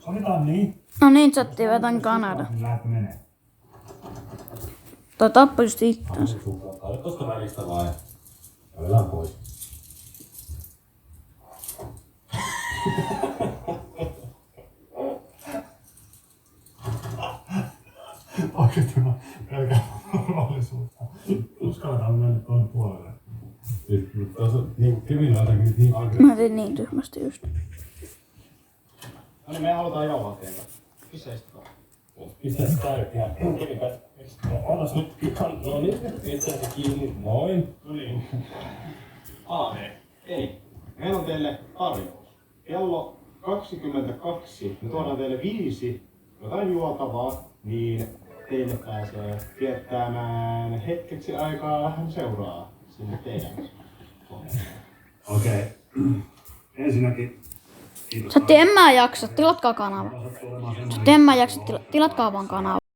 Sovitaan niin. No niin, chatti, vetän Kanada. Lähdette menee. Toi tappoi just itseänsä. Suklaattaa nyt tosta välistä vai? Kävelään pois. Oikeesti mä pelkään mahdollisuutta. Uskalletaan mennä tuonne puolelle. Tässä on niinku Kevin on jotenkin niin aggressiivinen. Mä tein niin tyhmästi just. No niin, me halutaan jauhaa teille. Missä istutaan? Pistäis täydet ihan. Annas nyt ihan, no niin, pistää se kiinni, noin. No niin. Ei. Meillä on teille tarjous. Kello 22. Me tuodaan teille 5 jotain juotavaa, niin teille pääsee viettämään hetkeksi aikaa vähän seuraa sinne teidän. Okei. Ensinnäkin kiitos. Chatti, en mä jaksa. Tilatkaa kanava. Chatti, en mä jaksa. Tilatkaa vaan kanava.